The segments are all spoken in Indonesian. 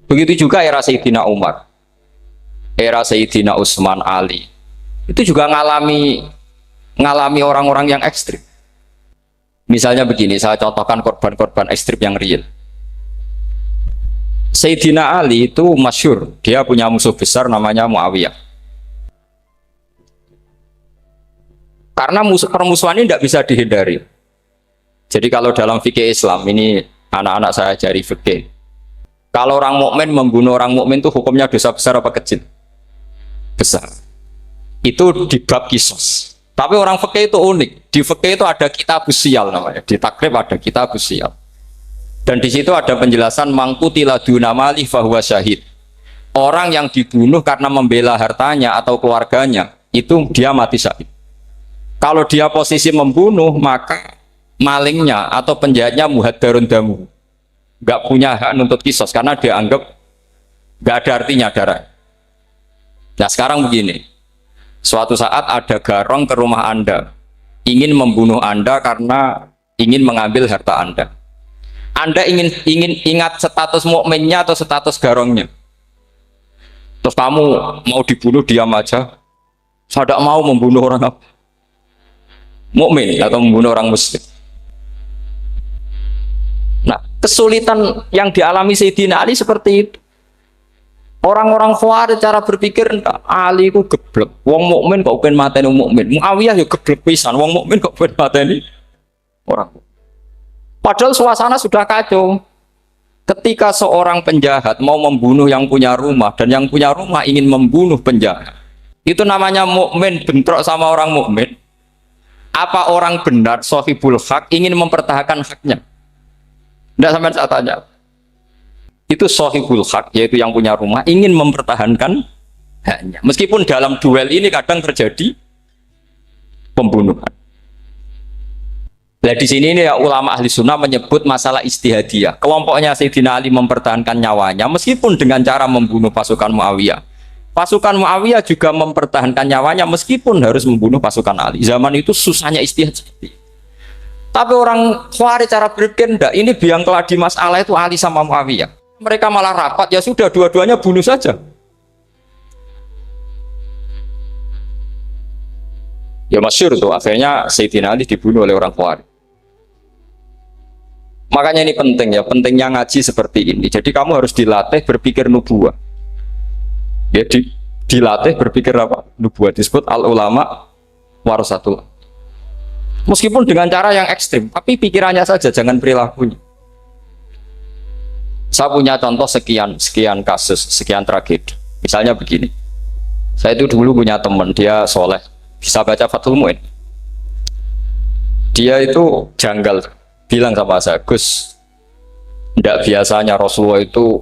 Begitu juga era Sayyidina Umar, era Sayyidina Utsman, Ali, itu juga ngalami orang-orang yang ekstrim. Misalnya begini, saya contohkan korban-korban ekstrim yang real. Sayyidina Ali itu masyhur, dia punya musuh besar namanya Muawiyah. Karena permusuhan ini tidak bisa dihindari. Jadi kalau dalam fikih Islam, ini anak-anak saya ajari fikih. Kalau orang mukmin membunuh orang mukmin itu hukumnya dosa besar apa kecil? Besar. Itu di bab kisos. Tapi orang fikih itu unik. Di fikih itu ada kitabus siyal namanya. Di takrib ada kitabus siyal. Dan di situ ada penjelasan mangkutila duna mali fahuwa syahid. Orang yang dibunuh karena membela hartanya atau keluarganya, itu dia mati syahid. Kalau dia posisi membunuh, maka malingnya atau penjahatnya muhaddarun damu, nggak punya hak nuntut kisos karena dia anggap nggak ada artinya darah. Nah sekarang begini, suatu saat ada garong ke rumah Anda, ingin membunuh Anda karena ingin mengambil harta Anda. Anda ingin ingat status mukminnya atau status garongnya. Terus kamu mau dibunuh diam aja, saya tidak mau membunuh orang apa? Mukmin atau membunuh orang muslim. Nah, kesulitan yang dialami Sayyidina Ali seperti itu. Orang-orang Khawarij cara berpikir, Ali ku geblek, wong mukmin kok pengen mateni wong mukmin. Muawiyah ya geblek pisan, wong mukmin kok pengen mateni orang. Padahal suasana sudah kacau. Ketika seorang penjahat mau membunuh yang punya rumah dan yang punya rumah ingin membunuh penjahat, itu namanya mukmin bentrok sama orang mukmin. Apa orang benar sohibul hak ingin mempertahankan haknya? Tidak sampai saya tanya. Itu sohibul hak, yaitu yang punya rumah ingin mempertahankan haknya. Meskipun dalam duel ini kadang terjadi pembunuhan. Nah di sini ini ya, ulama ahli sunnah menyebut masalah istihadiyah. Kelompoknya Sayyidina Ali mempertahankan nyawanya meskipun dengan cara membunuh pasukan Muawiyah. Pasukan Muawiyah juga mempertahankan nyawanya meskipun harus membunuh pasukan Ali. Zaman itu susahnya istihad. Tapi orang Khawarij cara berpikir enggak, ini biang keladi masalah itu Ali sama Muawiyah. Mereka malah rapat, ya sudah dua-duanya bunuh saja. Ya masyhur tuh, akhirnya Sayyidina Ali dibunuh oleh orang Khawarij. Makanya ini penting ya, pentingnya ngaji seperti ini. Jadi kamu harus dilatih berpikir nubuwah. Ya dilatih berpikir apa? Nubuwah disebut al-ulama warasatul. Meskipun dengan cara yang ekstrim, tapi pikirannya saja, jangan perilakunya. Saya punya contoh sekian kasus, sekian tragedi. Misalnya begini, saya itu dulu punya teman, dia soleh, bisa baca Fathul Mu'in. Dia itu janggal, bilang sama saya, Gus, tidak biasanya Rasulullah itu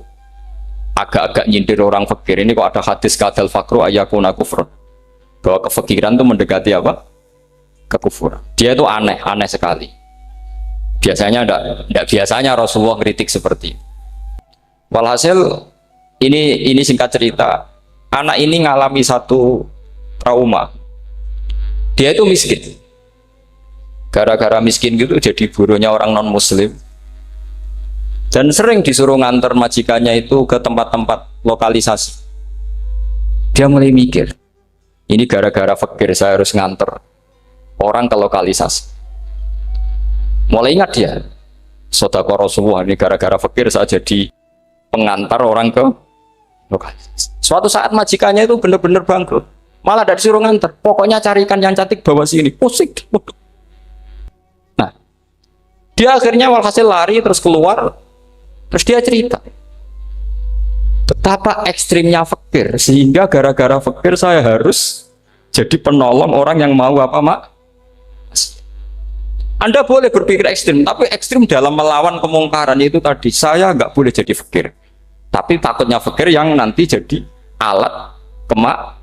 agak-agak nyindir orang fakir. Ini kok ada hadis kadal fakru ayakuna kufur, bahwa kefakiran itu mendekati apa? Kekufuran. Dia itu aneh sekali. Biasanya tidak biasanya Rasulullah kritik seperti itu. Walhasil ini singkat cerita, anak ini ngalami satu trauma. Dia itu miskin. Gara-gara miskin gitu jadi burunya orang non muslim. Dan sering disuruh nganter majikannya itu ke tempat-tempat lokalisasi. Dia mulai mikir, ini gara-gara fakir saya harus nganter orang ke lokalisasi. Mulai ingat dia, sedekah Rasulullah, ini gara-gara fakir saya jadi pengantar orang ke lokalisasi. Suatu saat majikannya itu benar-benar bangkrut, malah dari disuruh nganter, pokoknya carikan yang cantik bawa sini, pusing. Nah, dia akhirnya walhasil lari terus keluar. Terus dia cerita betapa ekstrimnya fakir, sehingga gara-gara fakir saya harus jadi penolong orang yang mau apa mak. Anda boleh berpikir ekstrim, tapi ekstrim dalam melawan kemungkaran itu tadi. Saya nggak boleh jadi fakir, tapi takutnya fakir yang nanti jadi alat kemak.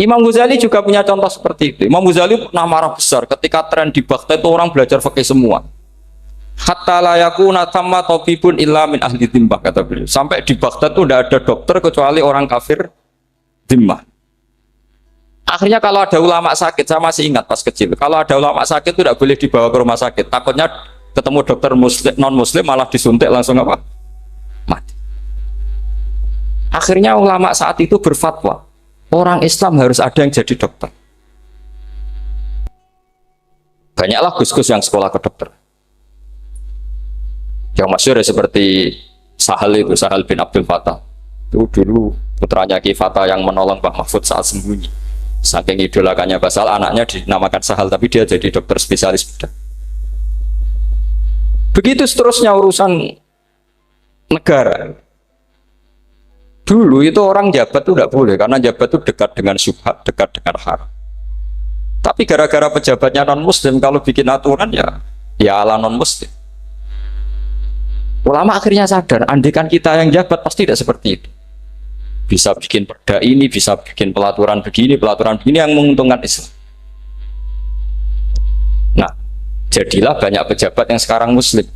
Imam Ghazali juga punya contoh seperti itu. Imam Ghazali pernah marah besar ketika tren di Baghdad itu orang belajar fikih semua. Hatta la yakuna thamma tabibun illa min ahli dhimmah, kata beliau. Sampai di Baghdad itu tidak ada dokter kecuali orang kafir dhimmah. Akhirnya kalau ada ulama sakit, saya masih ingat pas kecil, kalau ada ulama sakit itu tidak boleh dibawa ke rumah sakit, takutnya ketemu dokter muslim, non muslim malah disuntik langsung apa? Mati. Akhirnya ulama saat itu berfatwa, orang Islam harus ada yang jadi dokter. Banyaklah gus-gus yang sekolah ke dokter. Yang masyhur ya seperti Sahal itu, Sahal bin Abdul Fattah. Itu dulu putranya Ki Fattah yang menolong Mbah Mahfud saat sembunyi. Saking idolakannya Basal, anaknya dinamakan Sahal, tapi dia jadi dokter spesialis bedah. Begitu seterusnya urusan negara. Dulu itu orang jabat itu tidak boleh, karena jabat itu dekat dengan syubhat, dekat dengan haram. Tapi gara-gara pejabatnya non-muslim, kalau bikin aturan ya ala non-muslim. Ulama akhirnya sadar, andikan kita yang jabat pasti tidak seperti itu. Bisa bikin perda ini, bisa bikin pelaturan begini yang menguntungkan Islam. Nah, jadilah banyak pejabat yang sekarang muslim.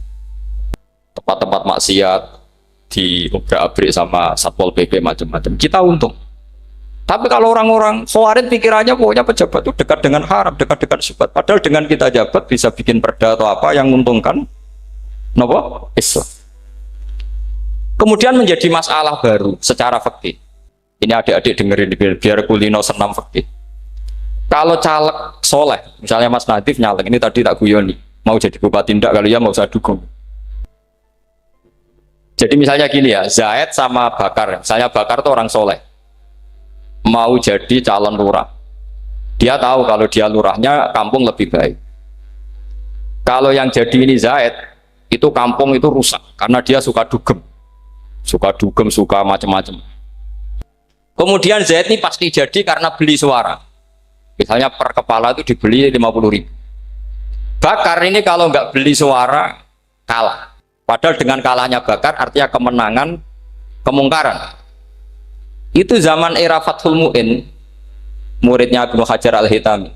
Tempat-tempat maksiat diobrak-abrik sama Satpol PP macam-macam. Kita untung. Tapi kalau orang-orang Khawarij pikirannya pokoknya pejabat itu dekat dengan haram, dekat dengan syubhat. Padahal dengan kita jabat bisa bikin perda atau apa yang menguntungkan Islam. Kemudian menjadi masalah baru secara fikih. Ini adik-adik dengerin biar kulino senam fikih. Kalau caleg soleh, misalnya Mas Nadif nyalek, ini tadi tak guyoni, mau jadi bupati ndak, kalau ya mau usah dukung. Jadi misalnya gini ya, Zaid sama Bakar, misalnya Bakar itu orang soleh, mau jadi calon lurah. Dia tahu kalau dia lurahnya kampung lebih baik. Kalau yang jadi ini Zaid, itu kampung itu rusak karena dia suka dugem, suka macam-macam. Kemudian Zaid ini pasti jadi karena beli suara. Misalnya per kepala itu dibeli 50.000. Bakar ini kalau nggak beli suara kalah. Padahal dengan kalahnya Bakar artinya kemenangan kemungkaran. Itu zaman era Fathul Mu'in, muridnya Ibnu Hajar Al-Hitami.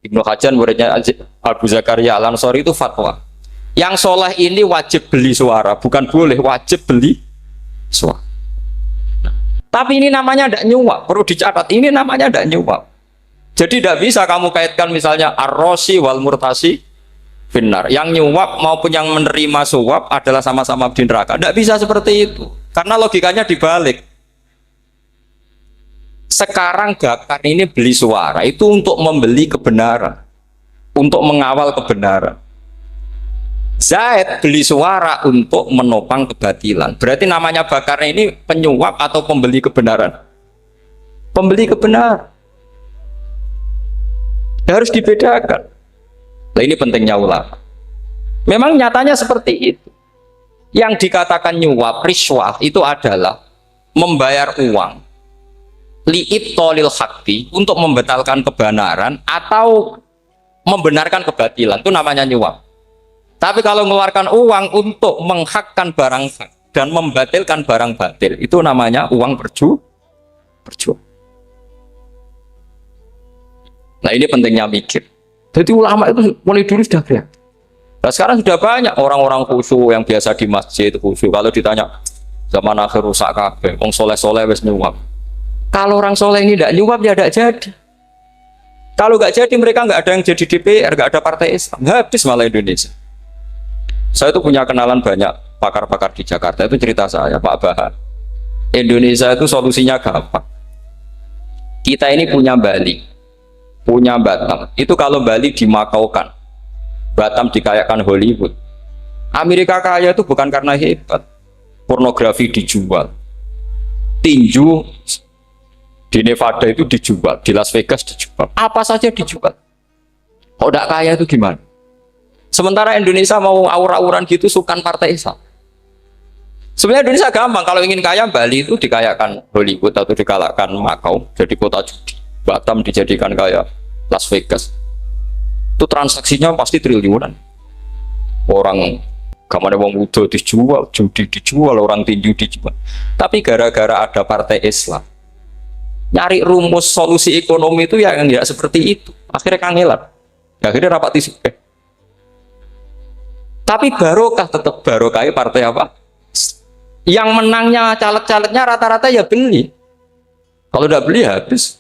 Ibnu Hajar muridnya Abu Zakaria Al-Ansori itu fatwa. Yang soleh ini wajib beli suara, bukan boleh, wajib beli suara. Tapi ini namanya tidak nyuap, perlu dicatat, ini namanya tidak nyuap. Jadi tidak bisa kamu kaitkan misalnya ar-rosi wal murtasi finnar. Yang nyuap maupun yang menerima suap adalah sama-sama di neraka. Tidak bisa seperti itu, karena logikanya dibalik. Sekarang Bakar ini beli suara itu untuk membeli kebenaran, untuk mengawal kebenaran. Zaid beli suara untuk menopang kebatilan. Berarti namanya Bakar ini penyuap atau pembeli kebenaran? Pembeli kebenaran. Harus dibedakan. Nah, ini pentingnya ulama. Memang nyatanya seperti itu. Yang dikatakan nyuap, riswah itu adalah membayar uang li'ibtolil haqqi, untuk membatalkan kebenaran atau membenarkan kebatilan, itu namanya nyuap. Tapi kalau mengeluarkan uang untuk menghakkan barang hak dan membatalkan barang batil, itu namanya uang perjuangan. Nah, ini pentingnya mikir. Jadi ulama itu mulai dulu sudah berat. Nah, sekarang sudah banyak orang-orang khusyuk yang biasa di masjid khusyuk. Kalau ditanya zaman akhir rusak kabeh, wong soleh-soleh wis nyuap. Kalau orang soleh ini tidak nyuap ya tidak jadi. Kalau nggak jadi mereka nggak ada yang jadi DPR, nggak ada partai Islam, habis malah Indonesia. Saya itu punya kenalan banyak pakar-pakar di Jakarta, itu cerita saya, Pak Bahar. Indonesia itu solusinya gampang. Kita ini punya Bali, punya Batam. Itu kalau Bali dimakaukan, Batam dikayakan Hollywood. Amerika kaya itu bukan karena hebat. Pornografi dijual, tinju di Nevada itu dijual, di Las Vegas dijual, apa saja dijual. Kalau tidak kaya itu gimana? Sementara Indonesia mau aur-auran gitu sukan partai Islam. Sebenarnya Indonesia gampang, kalau ingin kaya Bali itu dikayakan Hollywood atau dikalahkan Makau jadi kota judi, Batam dijadikan kaya Las Vegas. Itu transaksinya pasti triliunan. Orang kamane wong muda dijual, judi dijual, orang tinju dijual. Tapi gara-gara ada partai Islam, nyari rumus solusi ekonomi itu yang tidak seperti itu. Akhirnya kangelan. Akhirnya rapat isu. Tapi barokah, tetap barokah partai apa? Yang menangnya caleg-calegnya rata-rata ya beli. Kalau tidak beli habis.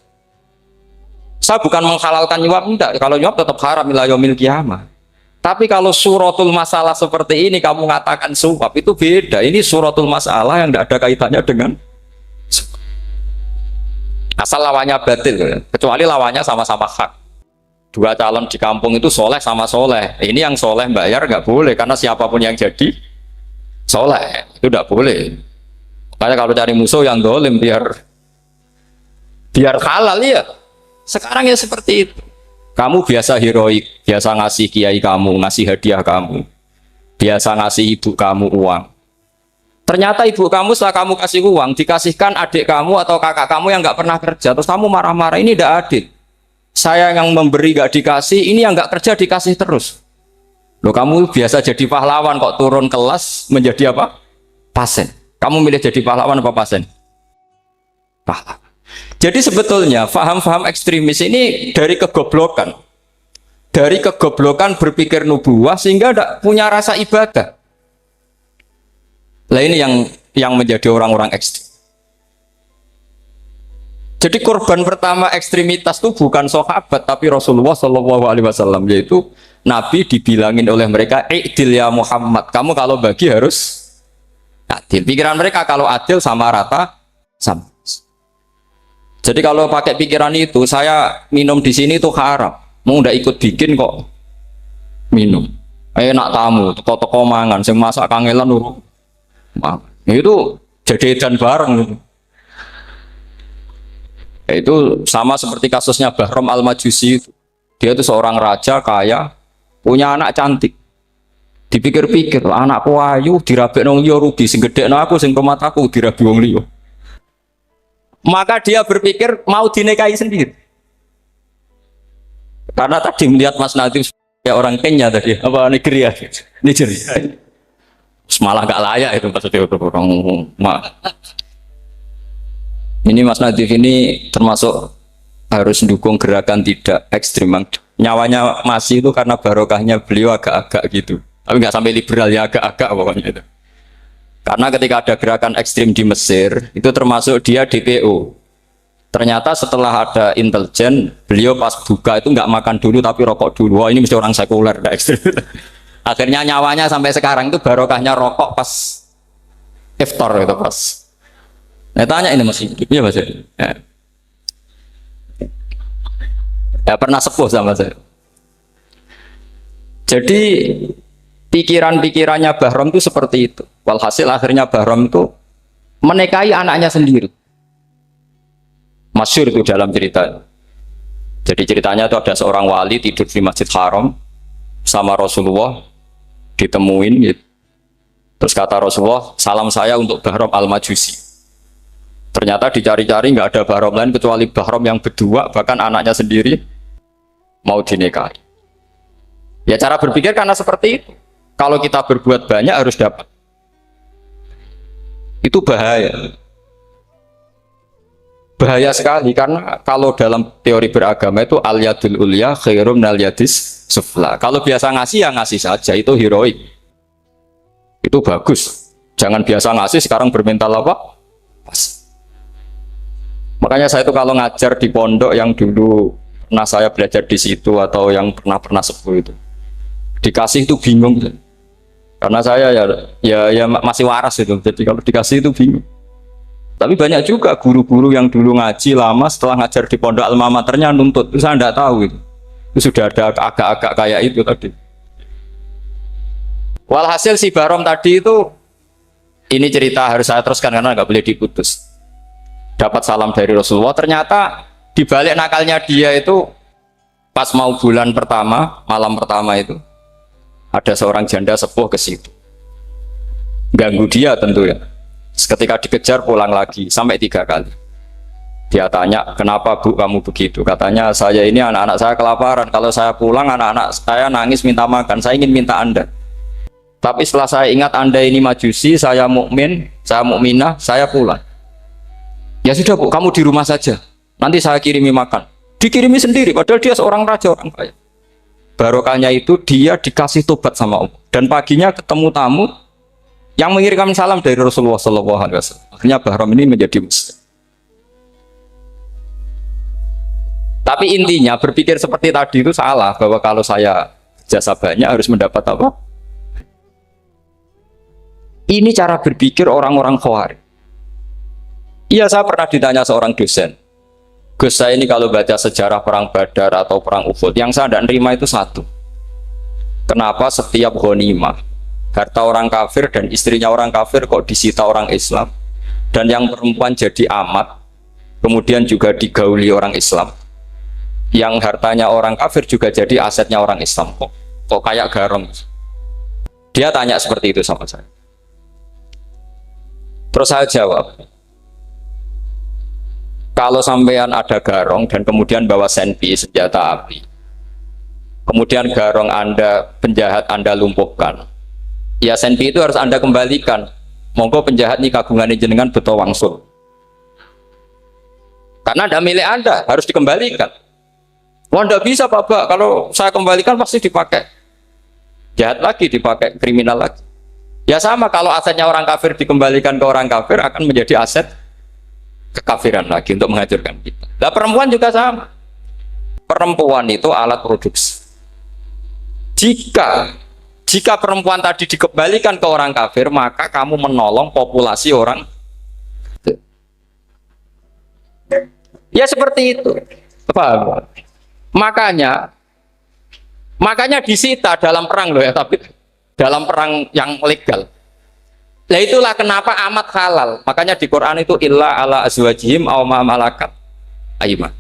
Saya bukan menghalalkan nyuap, enggak. Kalau nyuap tetap haram ila yaumil qiyamah. Tapi kalau suratul masalah seperti ini kamu mengatakan suap, itu beda. Ini suratul masalah yang tidak ada kaitannya dengan asal lawannya batil, kecuali lawannya sama-sama hak. Dua calon di kampung itu soleh sama soleh. Ini yang soleh bayar nggak boleh karena siapapun yang jadi soleh itu nggak boleh. Makanya kalau cari musuh yang dolim biar halal ya. Sekarang ya seperti itu. Kamu biasa heroik, biasa ngasih kiai kamu, ngasih hadiah kamu, biasa ngasih ibu kamu uang. Ternyata ibu kamu setelah kamu kasih uang dikasihkan adik kamu atau kakak kamu yang nggak pernah kerja, terus kamu marah-marah, ini tidak adil. Saya yang memberi nggak dikasih, ini yang nggak kerja dikasih terus. Loh, kamu biasa jadi pahlawan kok turun kelas menjadi apa? Pasien. Kamu milih jadi pahlawan apa pasien? Pahlawan. Jadi sebetulnya faham-faham ekstremis ini dari kegoblokan. Dari kegoblokan berpikir nubuwah sehingga tidak punya rasa ibadah. Lah ini yang menjadi orang-orang ekstrim. Jadi korban pertama ekstremitas itu bukan sahabat tapi Rasulullah Shallallahu Alaihi Wasallam, yaitu Nabi dibilangin oleh mereka, "I'dil ya Muhammad, kamu kalau bagi harus adil." Pikiran mereka kalau adil sama rata sama. Jadi kalau pakai pikiran itu, saya minum di sini itu haram, mau ndak ikut bikin kok minum. Enak tamu, toko-toko mangan, sing masak kangelan urung. Itu jadi edan bareng gitu. Itu sama seperti kasusnya Bahram Al-Majusi itu. Dia itu seorang raja kaya, punya anak cantik. Dipikir-pikir, anakku ayu dirabi nang liya rugi, sing gedhekno aku sing rumataku dirabi wong liya. Maka dia berpikir mau dinikahi sendiri. Karena tadi melihat Mas Nadiem kayak orang Kenya tadi, apa Nigeria. Malah gak layak itu maksudnya orang. Ini Mas Nadif ini termasuk harus mendukung gerakan tidak ekstrim. Nyawanya masih itu karena barokahnya beliau agak-agak gitu. Tapi nggak sampai liberal ya, agak-agak pokoknya itu. Karena ketika ada gerakan ekstrim di Mesir, itu termasuk dia DPO. Ternyata setelah ada intelijen, beliau pas buka itu nggak makan dulu tapi rokok dulu. Wah, ini mesti orang sekuler, nggak ekstrim. Akhirnya nyawanya sampai sekarang itu barokahnya rokok pas iftar itu pas. Nah, tanya ini masih hidup ya Mas? Ya pernah sepuh sama saya. Jadi pikiran-pikirannya Bahram itu seperti itu. Walhasil akhirnya Bahram itu menikahi anaknya sendiri. Masyhur itu dalam cerita. Jadi ceritanya itu ada seorang wali tidur di Masjid Haram sama Rasulullah, ditemuin gitu. Terus kata Rasulullah, salam saya untuk Bahram Al-Majusi. Ternyata dicari-cari nggak ada Bahram lain kecuali Bahram yang berdua, bahkan anaknya sendiri mau dinikahi. Ya cara berpikir karena seperti itu. Kalau kita berbuat banyak harus dapat. Itu bahaya. Bahaya sekali karena kalau dalam teori beragama itu al-yadul ulya khairum minal yadis sufla. Kalau biasa ngasih ya ngasih saja, itu heroik. Itu bagus. Jangan biasa ngasih sekarang bermental apa? Pas. Makanya saya itu kalau ngajar di pondok yang dulu pernah saya belajar di situ atau yang pernah sepuh itu, dikasih itu bingung. Karena saya ya masih waras itu. Jadi kalau dikasih itu bingung. Tapi banyak juga guru-guru yang dulu ngaji lama setelah ngajar di pondok alma maternya nuntut. Itu saya tidak tahu itu. Itu sudah ada agak-agak kayak itu tadi. Walhasil si Bahram tadi itu, ini cerita harus saya teruskan karena nggak boleh diputus. Dapat salam dari Rasulullah. Ternyata di balik nakalnya dia itu pas mau bulan pertama, malam pertama itu ada seorang janda sepuh ke situ. Ganggu dia tentu ya. Ketika dikejar pulang lagi sampai 3 kali. Dia tanya, kenapa Bu kamu begitu? Katanya, saya ini anak-anak saya kelaparan. Kalau saya pulang anak-anak saya nangis minta makan. Saya ingin minta Anda. Tapi setelah saya ingat Anda ini majusi, saya mukmin, saya mukminah, saya pulang. Ya sudah Bu, kamu di rumah saja. Nanti saya kirimi makan. Dikirimi sendiri, padahal dia seorang raja, orang kaya. Barokahnya itu dia dikasih tobat sama Allah. Dan paginya ketemu tamu yang mengirimkan salam dari Rasulullah SAW. Akhirnya Bahram ini menjadi muslim. Tapi intinya berpikir seperti tadi itu salah, bahwa kalau saya jasa banyak harus mendapat apa? Ini cara berpikir orang-orang Khawarij. Iya, saya pernah ditanya seorang dosen, Gus, saya ini kalau baca sejarah perang Badar atau perang Uhud, yang saya tidak nerima itu satu. Kenapa setiap ghanimah, harta orang kafir dan istrinya orang kafir kok disita orang Islam, dan yang perempuan jadi amat, kemudian juga digauli orang Islam, yang hartanya orang kafir juga jadi asetnya orang Islam, kok kayak garong. Dia tanya seperti itu sama saya. Terus saya jawab, kalau sampean ada garong dan kemudian bawa senpi, senjata api, kemudian garong Anda, penjahat Anda lumpuhkan, ya senpi itu harus Anda kembalikan. Monggo penjahat ini kagungan jenengan beto wangsul, karena ada milik Anda, harus dikembalikan. Wah, tidak bisa Pak, kalau saya kembalikan pasti dipakai jahat lagi, dipakai kriminal lagi. Ya sama, kalau asetnya orang kafir dikembalikan ke orang kafir akan menjadi aset kekafiran lagi untuk menghancurkan kita. Nah, perempuan juga sama. Perempuan itu alat produksi. Jika perempuan tadi dikembalikan ke orang kafir, maka kamu menolong populasi orang. Ya seperti itu. Paham? Makanya disita dalam perang loh ya, tapi dalam perang yang legal. Nah itulah kenapa amat halal. Makanya di Quran itu illa ala azwajihim aw ma malakat aymah.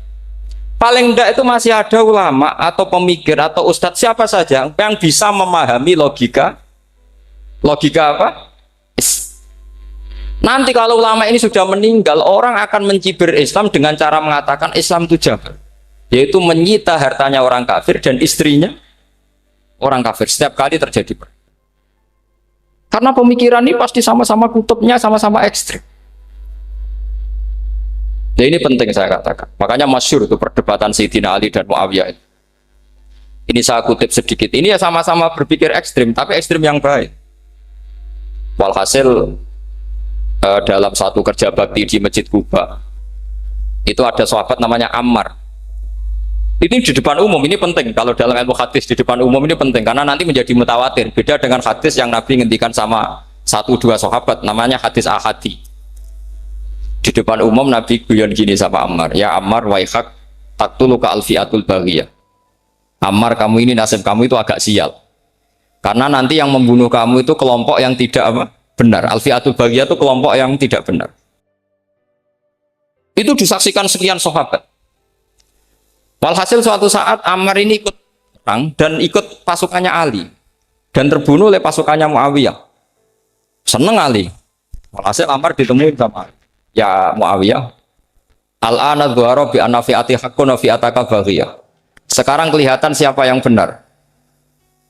Paling enggak itu masih ada ulama atau pemikir atau ustadz siapa saja yang bisa memahami logika apa? Nanti kalau ulama ini sudah meninggal, orang akan mencibir Islam dengan cara mengatakan Islam itu jabar, yaitu menyita hartanya orang kafir dan istrinya orang kafir setiap kali terjadi perang. Karena pemikiran ini pasti sama-sama kutubnya, sama-sama ekstrim. Nah ini penting saya katakan. Makanya masyhur itu perdebatan Sayyidina Ali dan Muawiyah. Ini saya kutip sedikit. Ini ya sama-sama berpikir ekstrim, tapi ekstrim yang baik. Walhasil dalam satu kerja bakti di Masjid Kuba, itu ada sahabat namanya Ammar. Ini di depan umum, ini penting. Kalau dalam ilmu hadis di depan umum ini penting, karena nanti menjadi mutawatir. Beda dengan hadis yang Nabi ngendikan sama satu dua sahabat, namanya hadis ahadi. Di depan umum Nabi guyon gini sama Ammar, ya Ammar waihak taktuluka alfiatul baghiyah. Ammar, kamu ini nasib kamu itu agak sial. Karena nanti yang membunuh kamu itu kelompok yang tidak benar. Alfiatul baghiyah itu kelompok yang tidak benar. Itu disaksikan sekian sahabat. Walhasil suatu saat Ammar ini ikut perang dan ikut pasukannya Ali dan terbunuh oleh pasukannya Muawiyah. Seneng Ali. Walhasil Ammar ditemui sama ya Muawiyah. Al-ana dhuhara bi anna fi'ati haqqun wa fi'ataka baghiyah. Sekarang kelihatan siapa yang benar.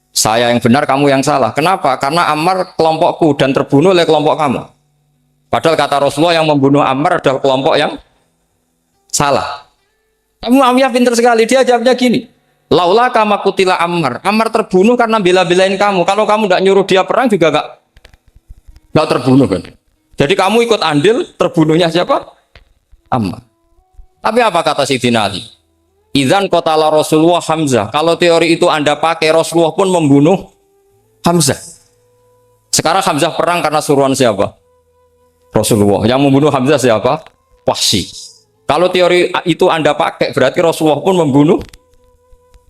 Saya yang benar, kamu yang salah. Kenapa? Karena Ammar kelompokku dan terbunuh oleh kelompok kamu. Padahal kata Rasulullah yang membunuh Ammar adalah kelompok yang salah. Muawiyah pintar sekali, dia jawabnya gini, laula kama kutila Ammar. Ammar terbunuh karena bela-belain kamu. Kalau kamu tidak nyuruh dia perang juga nggak terbunuh kan. Jadi kamu ikut andil terbunuhnya siapa? Ammar. Tapi apa kata Sayyidina Ali? Idzan qatala Rasulullah Hamzah. Kalau teori itu Anda pakai, Rasulullah pun membunuh Hamzah. Sekarang Hamzah perang karena suruhan siapa? Rasulullah. Yang membunuh Hamzah siapa? Wahsy. Kalau teori itu Anda pakai, berarti Rasulullah pun membunuh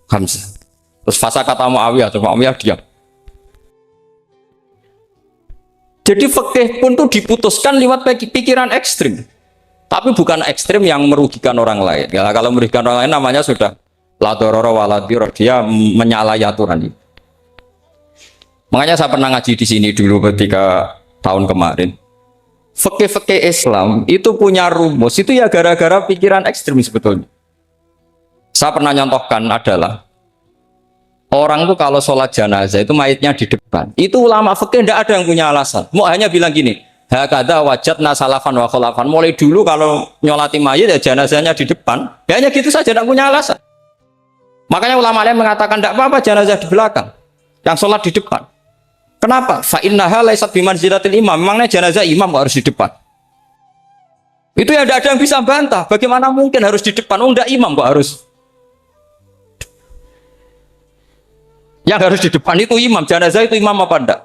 Hamzah. Terus fasa kata Muawiyah, terus Muawiyah diam. Jadi fikih pun tuh diputuskan lewat pikiran ekstrim. Tapi bukan ekstrim yang merugikan orang lain. Ya, kalau merugikan orang lain namanya sudah la darara wa la dirar, dia menyalahi aturan itu. Makanya saya pernah ngaji di sini dulu ketika tahun kemarin. Fikih-fikih Islam itu punya rumus, itu ya gara-gara pikiran ekstrim sebetulnya. Saya pernah nyontohkan adalah orang tuh kalau sholat jenazah itu mayitnya di depan. Itu ulama fikih tidak ada yang punya alasan. Mau hanya bilang gini, hakadha wajadna salafan wa khulafan. Mulai dulu kalau nyolati mayit ya jenazahnya di depan. Ya hanya gitu saja, tidak punya alasan. Makanya ulama lain mengatakan tidak apa-apa jenazah di belakang, yang sholat di depan. Kenapa? Fa innaha laysat bimanzilatil imam. Memangnya jenazah imam kok harus di depan? Itu ya tidak ada yang bisa bantah. Bagaimana mungkin harus di depan? Oh, enggak imam kok harus Yang harus di depan itu imam. Jenazah itu imam apa enggak?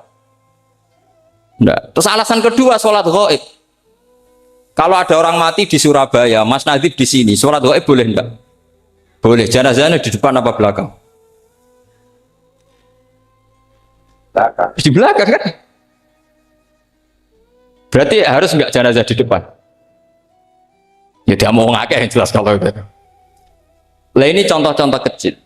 Enggak. Terus alasan kedua sholat ghaib. Kalau ada orang mati di Surabaya, Mas Nadib di sini, sholat ghaib boleh enggak? Boleh. Jenazahnya di depan apa belakang? Belakang. Di belakang kan? Berarti harus enggak jenazah di depan? Ya dia mau ngakeh yang jelas kalau itu. Lah ini contoh-contoh kecil.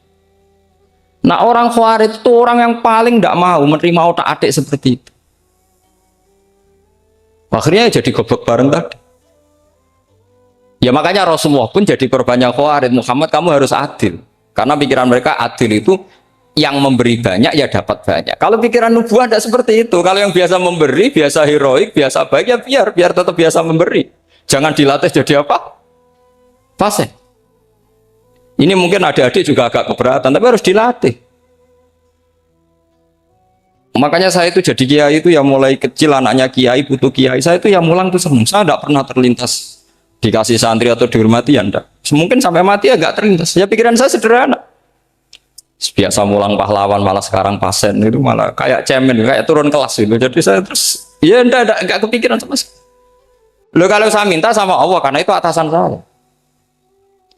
Nah orang Khawarij itu orang yang paling enggak mau menerima otak-atik seperti itu. Akhirnya jadi goblok bareng tadi. Ya makanya Rasulullah pun jadi korbannya Khawarij. Muhammad kamu harus adil. Karena pikiran mereka adil itu yang memberi banyak ya dapat banyak. Kalau pikiran nubuah tidak seperti itu. Kalau yang biasa memberi, biasa heroik, biasa baik ya biar tetap biasa memberi. Jangan dilatih jadi apa? Fasih. Ini mungkin adik-adik juga agak keberatan, tapi harus dilatih. Makanya saya itu jadi kiai itu ya mulai kecil anaknya kiai butuh kiai. Saya itu ya mulang tuh seneng. Saya tidak pernah terlintas dikasih santri atau dihormati ya enggak. Mungkin sampai mati agak terlintas. Ya pikiran saya sederhana. Biasa mulang pahlawan malah sekarang pasien itu malah kayak cemen, kayak turun kelas gitu. Jadi saya terus ya enggak kepikiran sama sekali. Loh kalau saya minta sama Allah karena itu atasan saya.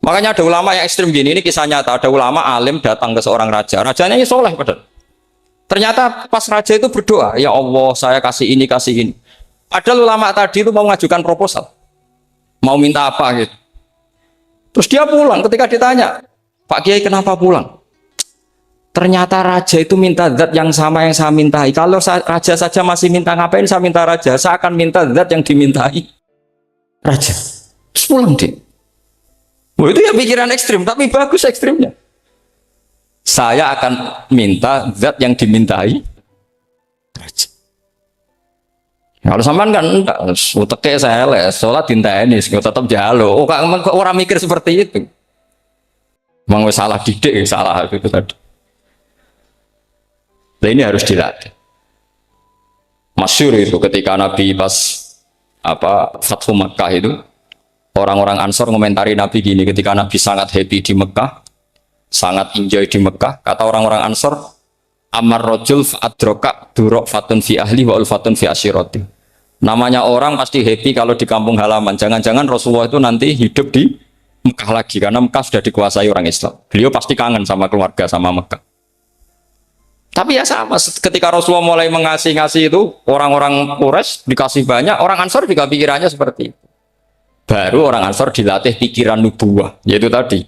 Makanya ada ulama yang ekstrim gini, ini kisah nyata. Ada ulama alim datang ke seorang raja. Rajanya ini soleh padahal. Ternyata pas raja itu berdoa, ya Allah saya kasih ini, kasih ini. Padahal ulama tadi itu mau mengajukan proposal. Mau minta apa gitu. Terus dia pulang ketika ditanya, Pak Kiai kenapa pulang? Ternyata raja itu minta zat yang sama yang saya mintai. Kalau raja saja masih minta, ngapain saya minta raja? Saya akan minta zat yang dimintai raja. Terus pulang dia. Oh, itu ya pikiran ekstrim, tapi bagus ekstrimnya. Saya akan minta zat yang dimintai raja. Kalau sampean kan enggak, uteknya saya les, sholat dintaeni, tetap jalo. Oh, kok orang mikir seperti itu? Memang salah didik, salah itu tadi. Nah, ini harus dilatih. Masyhur itu ketika Nabi pas Fathu Makkah itu, orang-orang Ansor ngomentari Nabi gini, ketika Nabi sangat happy di Mekah, sangat enjoy di Mekah, kata orang-orang Ansor, amar rojul fa'adroka durok fatun fi ahli wa ulfatun fi asyiroti. Namanya orang pasti happy kalau di kampung halaman. Jangan-jangan Rasulullah itu nanti hidup di Mekah lagi, karena Mekah sudah dikuasai orang Islam. Beliau pasti kangen sama keluarga, sama Mekah. Tapi ya sama, ketika Rasulullah mulai ngasih itu, orang-orang Quraisy dikasih banyak, orang Ansor juga pikirannya seperti itu. Baru orang Ansor dilatih pikiran nubuwah, yaitu tadi.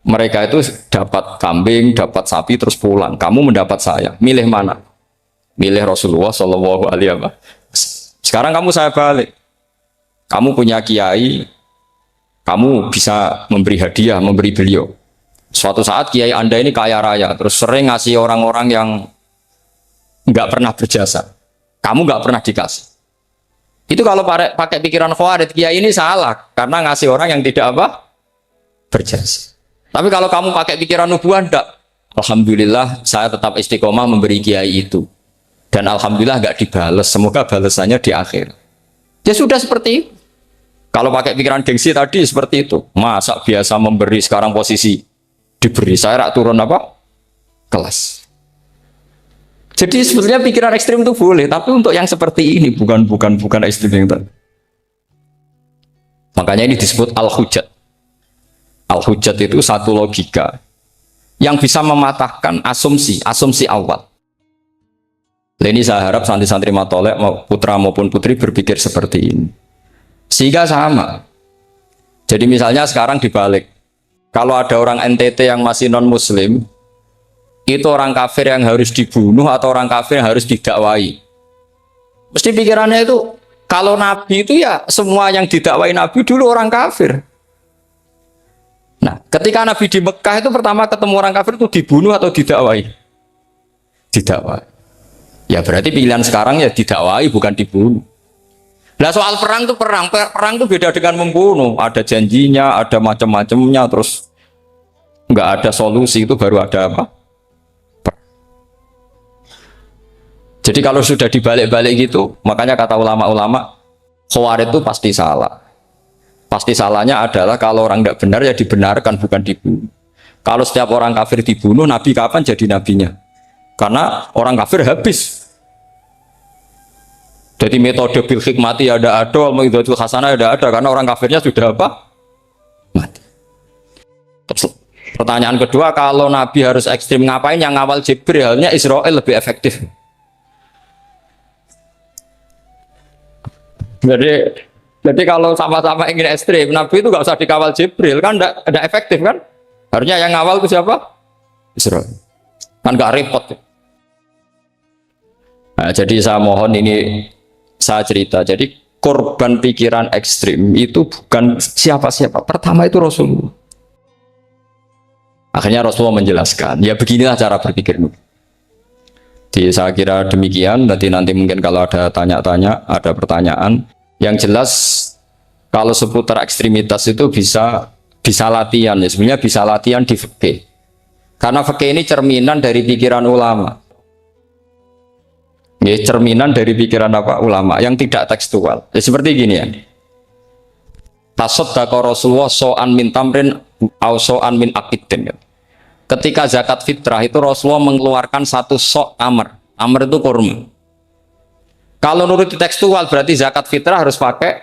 Mereka itu dapat kambing, dapat sapi, terus pulang. Kamu mendapat saya, milih mana? Milih Rasulullah Shallallahu Alaihi Wasallam. Sekarang kamu saya balik. Kamu punya kiai, kamu bisa memberi hadiah, memberi beliau. Suatu saat kiai Anda ini kaya raya, terus sering ngasih orang-orang yang nggak pernah berjasa. Kamu nggak pernah dikasih. Itu kalau pakai pikiran Khawarij, kiai ini salah karena ngasih orang yang tidak berjasa. Tapi kalau kamu pakai pikiran nubuah, enggak. Alhamdulillah saya tetap istiqomah memberi kiai itu. Dan alhamdulillah nggak dibales. Semoga balasannya di akhir. Ya sudah seperti itu. Kalau pakai pikiran gengsi tadi seperti itu. Masa biasa memberi sekarang posisi diberi, saya rak turun kelas. Jadi sebetulnya pikiran ekstrim itu boleh, tapi untuk yang seperti ini bukan ekstrim yang tadi. Makanya ini disebut al-hujjat. Al-hujjat itu satu logika yang bisa mematahkan asumsi awal. Ini saya harap santri-santri matolek putra maupun putri berpikir seperti ini. Sehingga sama. Jadi misalnya sekarang dibalik. Kalau ada orang NTT yang masih non-muslim, itu orang kafir yang harus dibunuh atau orang kafir yang harus didakwai. Mesti pikirannya itu, kalau Nabi itu ya semua yang didakwai Nabi dulu orang kafir. Nah, ketika Nabi di Mekah itu pertama ketemu orang kafir itu dibunuh atau didakwai? Didakwai. Ya berarti pilihan sekarang ya didakwai bukan dibunuh. Nah soal perang itu perang itu beda dengan membunuh. Ada janjinya, ada macam-macamnya, terus nggak ada solusi, itu baru ada apa? Jadi kalau sudah dibalik-balik gitu, makanya kata ulama-ulama, Khawarij itu pasti salah. Pasti salahnya adalah kalau orang tidak benar ya dibenarkan bukan dibunuh. Kalau setiap orang kafir dibunuh, Nabi kapan jadi nabinya? Karena orang kafir habis. Jadi metode bil hikmati ada, mengidhatul hasanah ada, karena orang kafirnya sudah apa? Mati. Terus, pertanyaan kedua, kalau Nabi harus ekstrim ngapain yang ngawal Jibril? Halnya Israel lebih efektif. Jadi kalau sama-sama ingin ekstrim, Nabi itu nggak usah dikawal Jibril, kan enggak efektif kan? Harusnya yang ngawal itu siapa? Israel. Kan nggak repot. Nah, jadi saya mohon ini saya cerita. Jadi korban pikiran ekstrim itu bukan siapa-siapa. Pertama itu Rasulullah. Akhirnya Rasulullah menjelaskan, ya beginilah cara berpikir. Jadi saya kira demikian. Nanti mungkin kalau ada tanya-tanya, ada pertanyaan. Yang jelas kalau seputar ekstremitas itu bisa latihan. Ya sebenarnya bisa latihan di fikih. Karena fikih ini cerminan dari pikiran ulama. Ya, cerminan dari pikiran apa ulama yang tidak tekstual. Ya, seperti gini ya. Tasaddaqa Rasulullah so'an min tamrin au so'an min aqidin. Ketika zakat fitrah itu Rasulullah mengeluarkan satu sok tamr. Tamr itu kurma. Kalau menurut tekstual berarti zakat fitrah harus pakai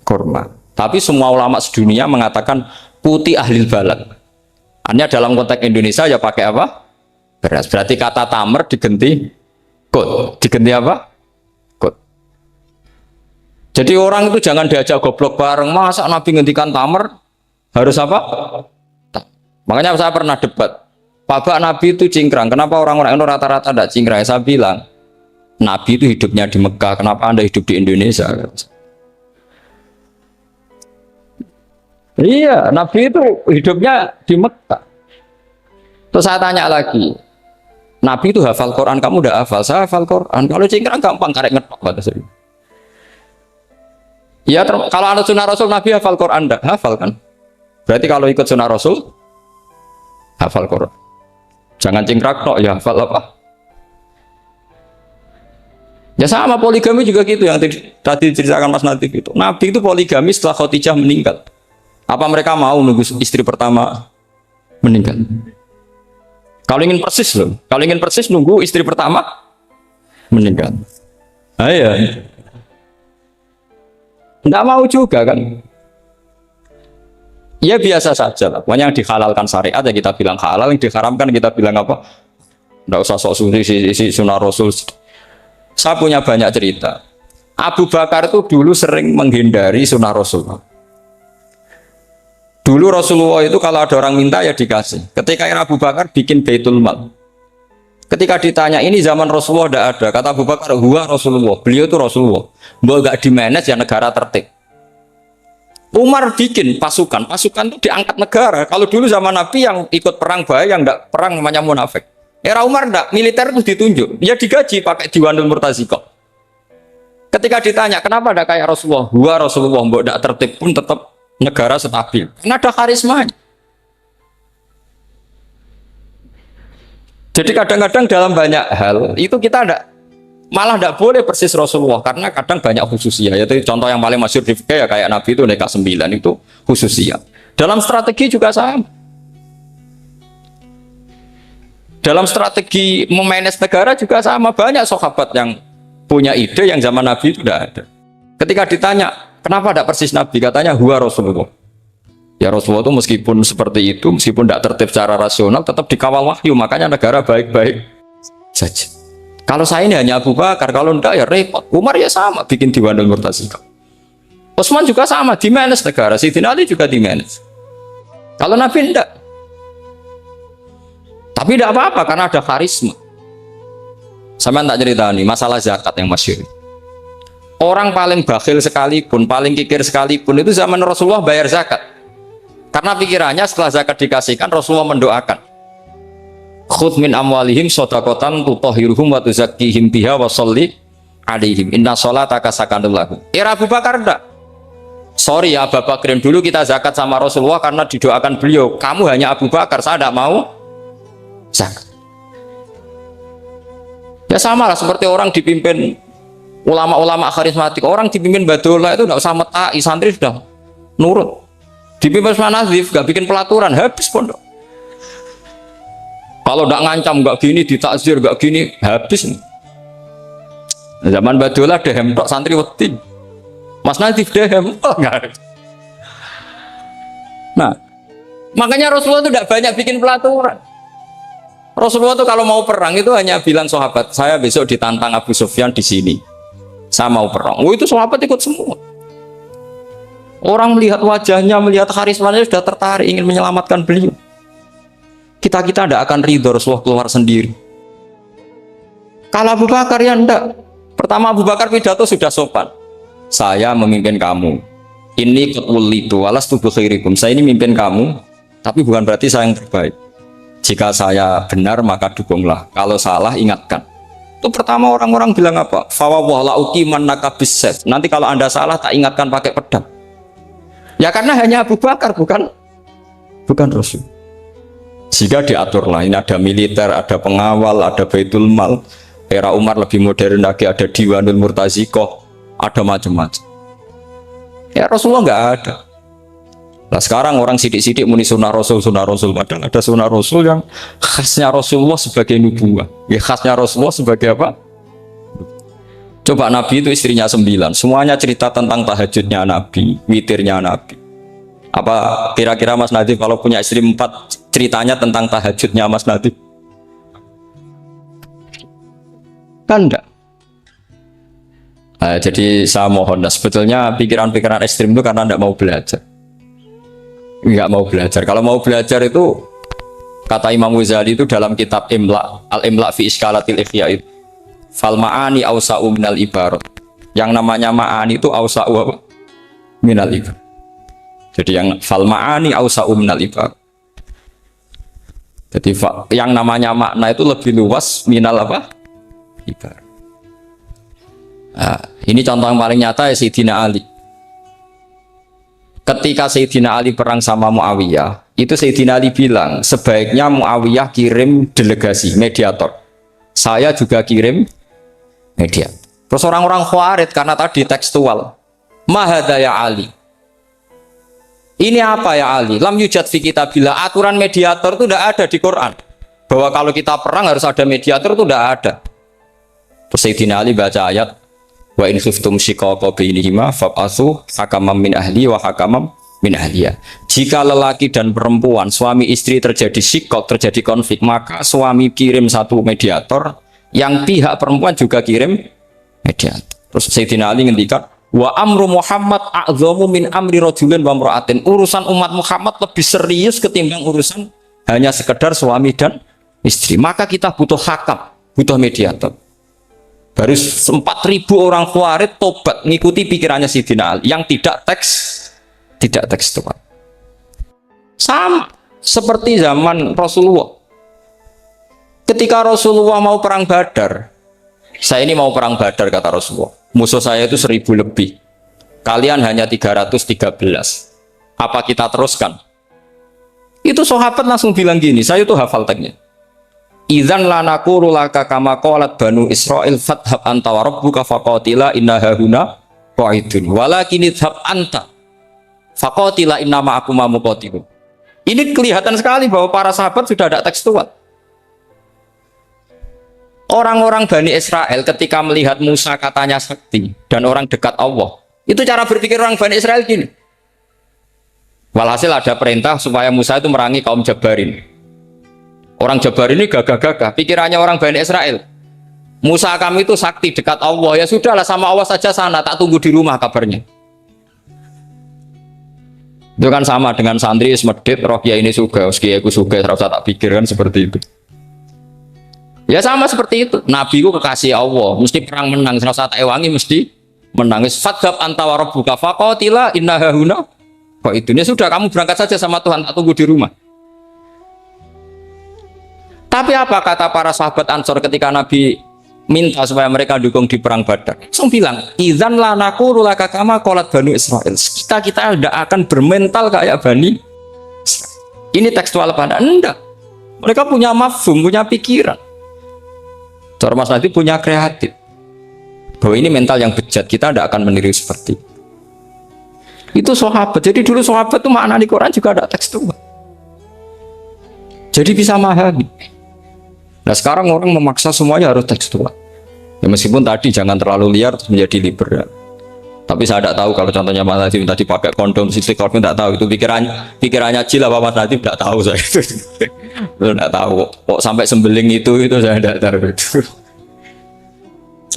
kurma. Tapi semua ulama sedunia mengatakan putih ahlil balad. Hanya dalam konteks Indonesia ya pakai apa? Beras. Berarti kata tamr diganti kut. Diganti apa? Kut. Jadi orang itu jangan diajak goblok bareng. Masa Nabi ngendikan tamr harus apa? Makanya saya pernah debat. Pak Nabi itu cingkrang. Kenapa orang-orang itu rata-rata tidak cingkrang? Saya bilang, Nabi itu hidupnya di Mekah. Kenapa Anda hidup di Indonesia? Iya, Nabi itu hidupnya di Mekah. Terus saya tanya lagi, Nabi itu hafal Quran, kamu udah hafal? Saya hafal Quran. Kalau cingkrang gampang, karek ngetok kata saya. Ya, kalau ada sunnah Rasul, Nabi hafal Quran enggak? Hafal kan? Berarti kalau ikut sunnah Rasul, hafal Quran. Jangan cingkrak tok, ya hafal apa? Ya sama poligami juga gitu yang tadi diceritakan Mas Natif itu. Nabi itu poligami setelah Khadijah meninggal. Apa mereka mau nunggu istri pertama meninggal? Kalau ingin persis loh, kalau ingin persis nunggu istri pertama meninggal. Iya. Enggak mau juga kan? Ya biasa saja lah. Pokoknya yang dihalalkan syariat ya kita bilang halal, yang diharamkan kita bilang apa? Enggak usah sok suci sunnah Rasul. Saya punya banyak cerita. Abu Bakar itu dulu sering menghindari sunnah Rasul. Dulu Rasulullah itu kalau ada orang minta ya dikasih. Ketika Abu Bakar bikin Baitul Mal. Ketika ditanya ini zaman Rasulullah tidak ada. Kata Abu Bakar, huwa Rasulullah. Beliau itu Rasulullah. Bahwa nggak di-manage ya negara tertib. Umar bikin pasukan. Pasukan itu diangkat negara. Kalau dulu zaman Nabi yang ikut perang bahaya, yang tidak perang namanya munafik. Era Umar enggak, militer itu ditunjuk. Ya digaji pakai Diwanul Murtaziko. Ketika ditanya, kenapa enggak kayak Rasulullah? Huwa Rasulullah, mbok enggak tertib pun tetap negara stabil. Karena ada karisma. Jadi kadang-kadang dalam banyak hal itu kita malah tidak boleh persis Rasulullah karena kadang banyak khususnya. Yaitu contoh yang paling masyhur di fikih ya kayak Nabi itu nikah 9 itu khususnya. Dalam strategi juga sama. Dalam strategi memanage negara juga sama, banyak sahabat yang punya ide yang zaman Nabi itu tidak ada. Ketika ditanya, kenapa tidak persis Nabi? Katanya huwa Rasulullah. Ya Rasulullah itu meskipun seperti itu, meskipun tidak tertib secara rasional, tetap dikawal wahyu, makanya negara baik-baik saja. Kalau saya ini hanya Abu Bakar, kalau tidak ya repot. Umar ya sama, bikin Diwanul Murtaziko. Utsman juga sama, di-manage negara. Sayyidina Ali juga di-manage. Kalau Nabi tidak. Tapi tidak apa-apa karena ada karisma. Sama tak cerita nih masalah zakat yang masyhur. Orang paling bakhil sekalipun, paling kikir sekalipun itu zaman Rasulullah bayar zakat. Karena pikirannya setelah zakat dikasihkan Rasulullah mendoakan. Khudh min amwalihim shadaqatan tutahhiruhum wa tuzakkihim biha wa sholli alaihim. Inna sholataka sakanul lahum. Era Abu Bakar enggak. Sorry ya Abu Bakrin, dulu kita zakat sama Rasulullah karena didoakan beliau. Kamu hanya Abu Bakar, saya tidak mau zakat. Ya sama lah seperti orang dipimpin ulama-ulama karismatik, orang dipimpin Badullah itu tidak usah metai, santri sudah nurut. Dipimpin Nazif gak bikin pelaturan, habis pondok. Kalau nggak ngancam, nggak gini, ditakzir, nggak gini, habis. Zaman Badola dehem tok santri wedi. Mas Nadif dehem, oh enggak. Nah, makanya Rasulullah itu tidak banyak bikin pelaturan. Rasulullah itu kalau mau perang itu hanya bilang sahabat, saya besok ditantang Abu Sufyan di sini. Saya mau perang. Oh itu sahabat ikut semua. Orang melihat wajahnya, melihat karismanya sudah tertarik ingin menyelamatkan beliau. Kita tidak akan ridho Rasulullah keluar sendiri. Kalau Abu Bakar ya enggak. Pertama Abu Bakar pidato sudah sopan. Saya memimpin kamu. Ini ketulitu alas tubuh khairikum. Saya ini mimpin kamu, tapi bukan berarti saya yang terbaik. Jika saya benar maka dukunglah. Kalau salah ingatkan. Itu pertama orang-orang bilang apa? Fawwala uqiman nakabisef. Nanti kalau Anda salah tak ingatkan pakai pedang. Ya karena hanya Abu Bakar bukan Rasul. Jika diaturlah, ini ada militer, ada pengawal, ada Baitul Mal. Era Umar lebih modern lagi, ada Diwanul Murtazikoh, ada macam-macam. Ya Rasulullah nggak ada. Nah sekarang orang sidik-sidik muni sunnah Rasul, padahal ada sunnah Rasul yang khasnya Rasulullah sebagai nubuwah. Ya khasnya Rasulullah sebagai apa? Coba Nabi itu istrinya 9, semuanya cerita tentang tahajudnya Nabi, witirnya Nabi. Apa kira-kira Mas Nadif kalau punya istri 4 ceritanya tentang tahajudnya Mas Nadif? Kan enggak. Nah, jadi saya mohon, sebetulnya pikiran-pikiran ekstrim itu karena enggak mau belajar. Enggak mau belajar. Kalau mau belajar itu kata Imam Ghazali itu dalam kitab Imla, Al-Imla fi Iskalatil Ikhya itu. Fal ma'ani awsa'u minal ibarat. Yang namanya ma'ani itu awsa'u minal ibarat. Jadi yang fal ma'ani awsa'u minal ibarat. Jadi yang namanya makna itu lebih luas minal apa? Ibarat. Nah, ini contoh yang paling nyata ya Sayyidina Ali. Ketika Sayyidina Ali perang sama Muawiyah, itu Sayyidina Ali bilang sebaiknya Muawiyah kirim delegasi mediator. Saya juga kirim mediator. Terus orang-orang Khawarij karena tadi tekstual. Mahadha ya Ali. Ini apa ya Ali? Lam yujad fi kitabillah. Aturan mediator itu tidak ada di Quran. Bahwa kalau kita perang harus ada mediator itu tidak ada. Terus Sayyidina Ali baca ayat wa in khiftum shiqaqa bainihima fab'atsu hakaman min ahli wa hakaman min ahliya. Jika lelaki dan perempuan suami istri terjadi shiqaq, terjadi konflik, maka suami kirim satu mediator, yang pihak perempuan juga kirim mediator. Terus Sayyidina Ali ngendikan wa amru Muhammad a'dhamu min amri rajulin wa imra'atin. Urusan umat Muhammad lebih serius ketimbang urusan hanya sekedar suami dan istri. Maka kita butuh hakam, butuh mediator. Baru 4.000 orang Khawarij tobat ngikuti pikirannya Sayyidina Ali yang tidak tekstual. Sama seperti zaman Rasulullah. Ketika Rasulullah mau perang Badar, saya ini mau perang Badar kata Rasulullah. Musuh saya itu 1.000 lebih. Kalian hanya 313. Apa kita teruskan? Itu sahabat langsung bilang gini, saya itu hafal teksnya. Idzan lanaqulu laka kama qalat banu Israil fathab anta wa rabbuka faqatila inna hahuna qa'idun walakin idhab anta faqatila inna ma'akum muqatilun. Ini kelihatan sekali bahwa para sahabat sudah ada tekstual. Orang-orang Bani Israel ketika melihat Musa katanya sakti dan orang dekat Allah, itu cara berpikir orang Bani Israel gini. Walhasil ada perintah supaya Musa itu merangi kaum Jabarin. Orang Jabar ini gagah-gagah, pikirannya orang Bani Israel. Musa kami itu sakti dekat Allah, ya sudahlah sama Allah saja sana, tak tunggu di rumah kabarnya. Itu kan sama dengan santri semedit, roh kiai ini suga, kiai aku suga, terus tak pikirkan seperti itu. Ya sama seperti itu. Nabi ku kekasih Allah, mesti perang menang, serasa tak ewangi mesti menangis. Fadhab anta wa rabbuka faqatila inna hahuna. Kok itu? Ya sudah kamu berangkat saja sama Tuhan, tak tunggu di rumah. Tapi apa kata para sahabat Ansor ketika Nabi minta supaya mereka dukung di perang Badar? Langsung bilang, idzan lanaqulu laka kama qalat banu Israil. Kita tidak akan bermental kayak Bani Israil. Ini tekstual pada enggak. Mereka punya mafhum, punya pikiran. Cara Mas Nadif punya kreatif. Bahwa ini mental yang bejat, kita tidak akan meniru seperti itu sahabat. Jadi dulu sahabat itu makna di Quran juga ada tekstual. Jadi bisa memahami. Nah sekarang orang memaksa semuanya harus tekstual. Ya, meskipun tadi jangan terlalu liar terus menjadi liberal. Tapi saya tidak tahu kalau contohnya Mas Nadiem tadi pakai kondom, sisi kondom tidak tahu itu pikirannya Cil apa Mas Nadiem tidak tahu saya itu tidak tahu. Kok sampai sembeling itu saya tidak tahu itu.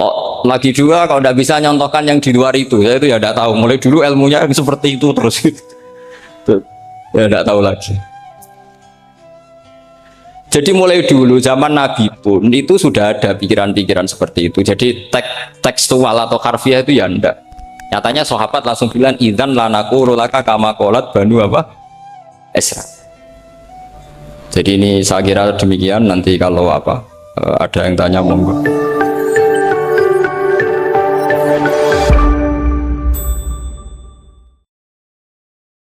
Oh, lagi juga kalau tidak bisa nyontohkan yang di luar itu, saya itu ya tidak tahu. Mulai dulu ilmunya yang seperti itu terus ya tidak tahu lagi. Jadi mulai dulu zaman Nabi pun itu sudah ada pikiran-pikiran seperti itu. Jadi tekstual atau harfiah itu ya enggak. Nyatanya sahabat langsung bilang idzan lanaku laka kama qalat banu apa? Esra. Jadi ini saya kira demikian, nanti kalau apa ada yang tanya monggo.